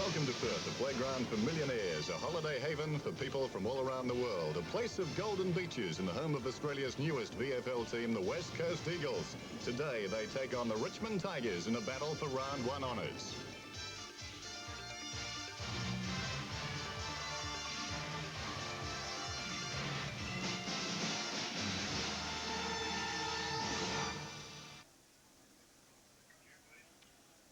Welcome to Perth, a playground for millionaires, a holiday haven for people from all around the world, a place of golden beaches and the home of Australia's newest VFL team, the West Coast Eagles. Today, they take on the Richmond Tigers in a battle for Round 1 honours.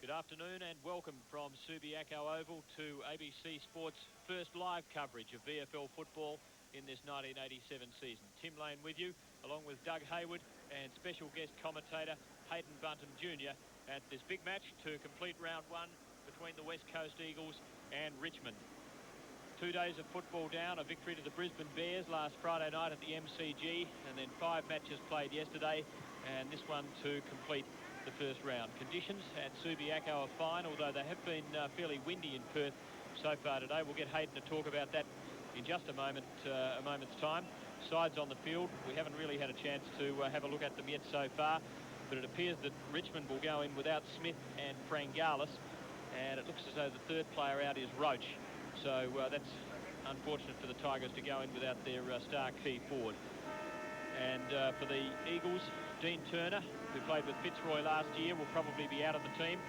Good afternoon and welcome from Subiaco Oval to ABC Sports' first live coverage of VFL football in this 1987 season. Tim Lane with you, along with Doug Hayward and special guest commentator Hayden Bunton Jr. at this big match to complete round one between the West Coast Eagles and Richmond. 2 days of football down, a victory to the Brisbane Bears last Friday night at the MCG, and then 5 matches played yesterday, and this one to complete the first round. Conditions at Subiaco are fine, although they have been fairly windy in Perth so far today. We'll get Hayden to talk about that in just a moment's time. Sides on the field, we haven't really had a chance to have a look at them yet so far, but it appears that Richmond will go in without Smith and Frangalis, and it looks as though the third player out is Roach. So that's unfortunate for the Tigers to go in without their star key forward. And for the Eagles, Dean Turner, who played with Fitzroy last year, will probably be out of the team,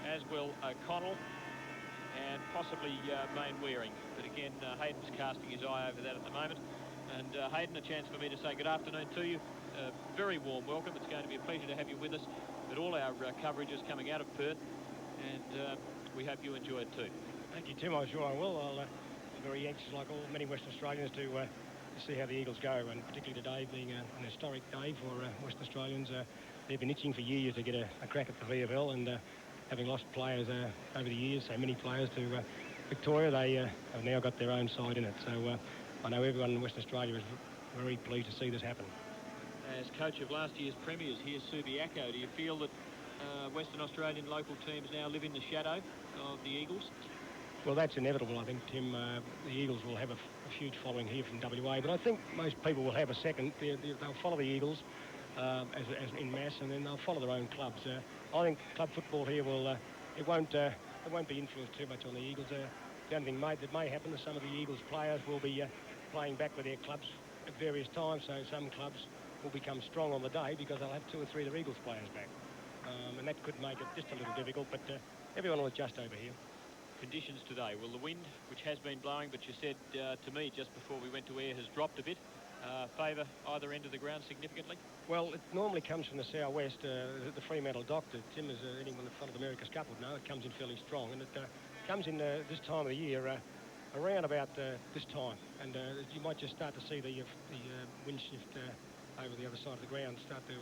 as will O'Connell and possibly Main Wearing. But again, Hayden's casting his eye over that at the moment. And Hayden, a chance for me to say good afternoon to you. Very warm welcome. It's going to be a pleasure to have you with us at all our coverages coming out of Perth. And we hope you enjoy it too. Thank you, Tim. I'm sure I will. I'm very anxious, like all many Western Australians, to see how the Eagles go, and particularly today being an historic day for Western Australians. They've been itching for years to get a crack at the VFL, and having lost players over the years, so many players to Victoria, they have now got their own side in it. So I know everyone in Western Australia is very pleased to see this happen. As coach of last year's premiers here, Subiaco, do you feel that Western Australian local teams now live in the shadow of the Eagles? Well, that's inevitable, I think, Tim. The Eagles will have a huge following here from WA, but I think most people will have a second. They'll follow the Eagles as in mass, and then they'll follow their own clubs. I think club football here will it won't be influenced too much on the Eagles. The only thing that may happen is some of the Eagles players will be playing back with their clubs at various times, so some clubs will become strong on the day because they'll have 2 or 3 of their Eagles players back, and that could make it just a little difficult, but everyone will adjust over here. Conditions today, will the wind, which has been blowing, but you said to me just before we went to air, has dropped a bit, favour either end of the ground significantly? Well, it normally comes from the southwest. The Fremantle Doctor, Tim, as anyone in front of America's Cup would know, it comes in fairly strong, and it comes in this time of the year around about this time, and you might just start to see the wind shift over the other side of the ground start to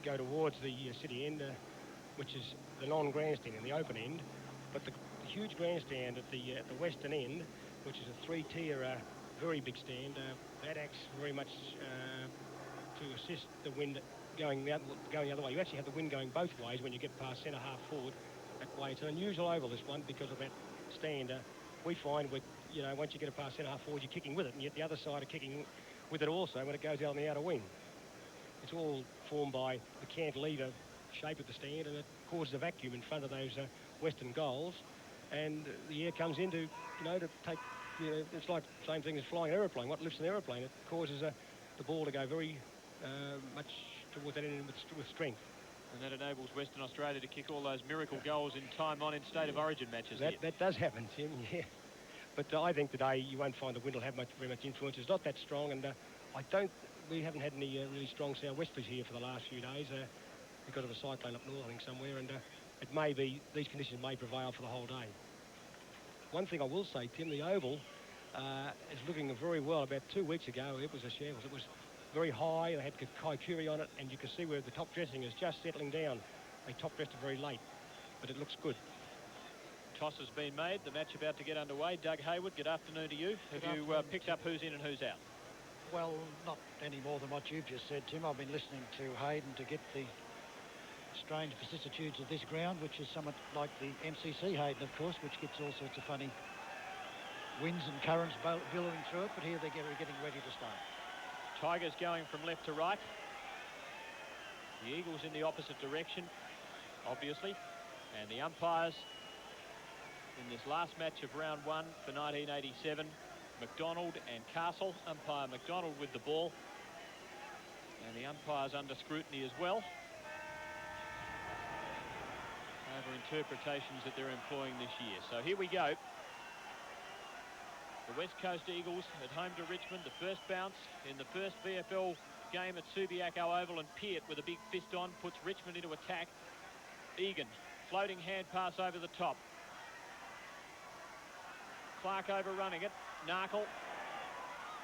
go towards the city end, which is the non-grandstand in the open end, but the huge grandstand at the western end, which is a 3-tier, very big stand, that acts very much to assist the wind going the other way. You actually have the wind going both ways when you get past centre half forward that way. It's an unusual oval, this one, because of that stand. We find once you get it past centre half forward, you're kicking with it, and yet the other side are kicking with it also when it goes out on the outer wing. It's all formed by the cantilever shape of the stand, and it causes a vacuum in front of those western goals. And the air comes in to take, it's like the same thing as flying an aeroplane. What lifts an aeroplane? It causes the ball to go very much towards that end with strength. And that enables Western Australia to kick all those miracle goals in time on in State of Origin matches. That does happen, Tim, yeah. But I think today you won't find the wind will have very much influence. It's not that strong, and we haven't had any really strong southwesters here for the last few days because of a cyclone up north, I think, somewhere, and it may be, these conditions may prevail for the whole day. One thing I will say, Tim, the oval is looking very well. About 2 weeks ago, it was a shambles. It was very high. They had Kaikuri on it, and you can see where the top dressing is just settling down. They top dressed it very late, but it looks good. Toss has been made. The match about to get underway. Doug Hayward, good afternoon to you. Have you picked up who's in and who's out? Well, not any more than what you've just said, Tim. I've been listening to Hayden to get the strange vicissitudes of this ground, which is somewhat like the MCC, Hayden, of course, which gets all sorts of funny winds and currents billowing through it, but here they're getting ready to start. Tigers going from left to right. The Eagles in the opposite direction, obviously, and the umpires in this last match of round 1 for 1987. McDonald and Castle. Umpire McDonald with the ball. And the umpire's under scrutiny as well over interpretations that they're employing this year. So here we go. The West Coast Eagles at home to Richmond. The first bounce in the first VFL game at Subiaco Oval, and Peart with a big fist on puts Richmond into attack. Egan, floating hand pass over the top. Clark overrunning it. Narkle,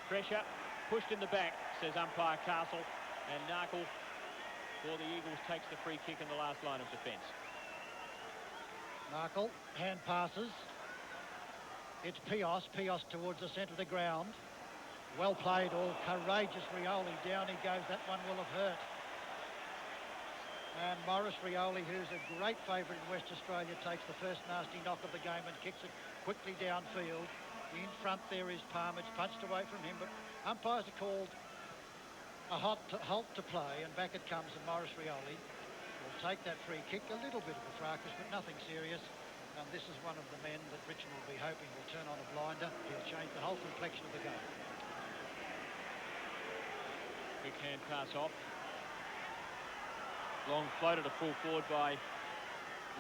pressure, pushed in the back, says umpire Castle, and Narkle for the Eagles takes the free kick in the last line of defence. Narkle, hand passes. It's Pios towards the centre of the ground. Well played, all courageous Rioli. Down he goes, that one will have hurt. And Maurice Rioli, who's a great favourite in West Australia, takes the first nasty knock of the game and kicks it quickly downfield. In front there is Palmer. It's punched away from him, but umpires are called a halt to play, and back it comes, and Maurice Rioli will take that free kick. A little bit of a fracas, but nothing serious. And this is one of the men that Richmond will be hoping will turn on a blinder. He'll change the whole complexion of the game. Big hand pass off. Long floated a full forward by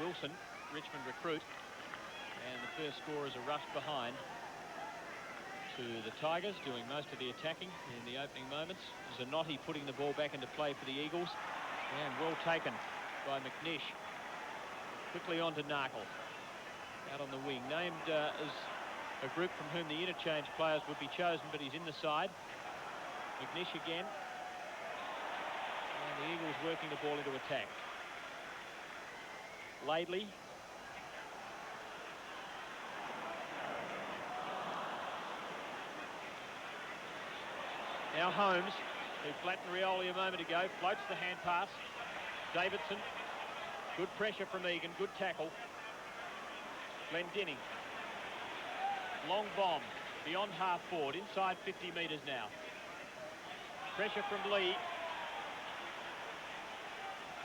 Wilson, Richmond recruit. And the first scorers are rushed behind to the Tigers, doing most of the attacking in the opening moments. Zanotti putting the ball back into play for the Eagles. And well taken by McNish. Quickly on to Narkle. Out on the wing. Named as a group from whom the interchange players would be chosen, but he's in the side. McNish again. And the Eagles working the ball into attack. Laidley. Now Holmes, who flattened Rioli a moment ago, floats the hand pass. Davidson, good pressure from Egan, good tackle. Glendinning, long bomb, beyond half forward, inside 50 metres now. Pressure from Lee.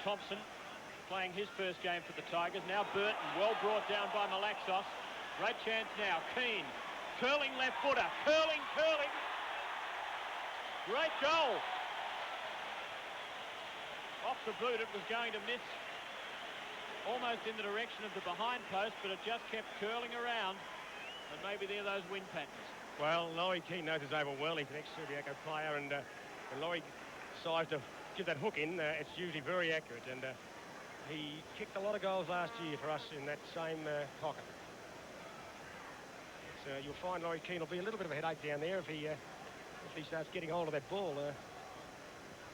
Thompson, playing his first game for the Tigers. Now Burton, well brought down by Malaxos. Great chance now, Keane, curling left footer, curling. Great goal. Off the boot, it was going to miss almost in the direction of the behind post, but it just kept curling around. And maybe they're those wind patterns. Well, Laurie Keane knows it's overwhelming for the ex-Subiaco player, and when Laurie decides to give that hook in, it's usually very accurate, and he kicked a lot of goals last year for us in that same pocket. You'll find Laurie Keane will be a little bit of a headache down there if he starts getting hold of that ball.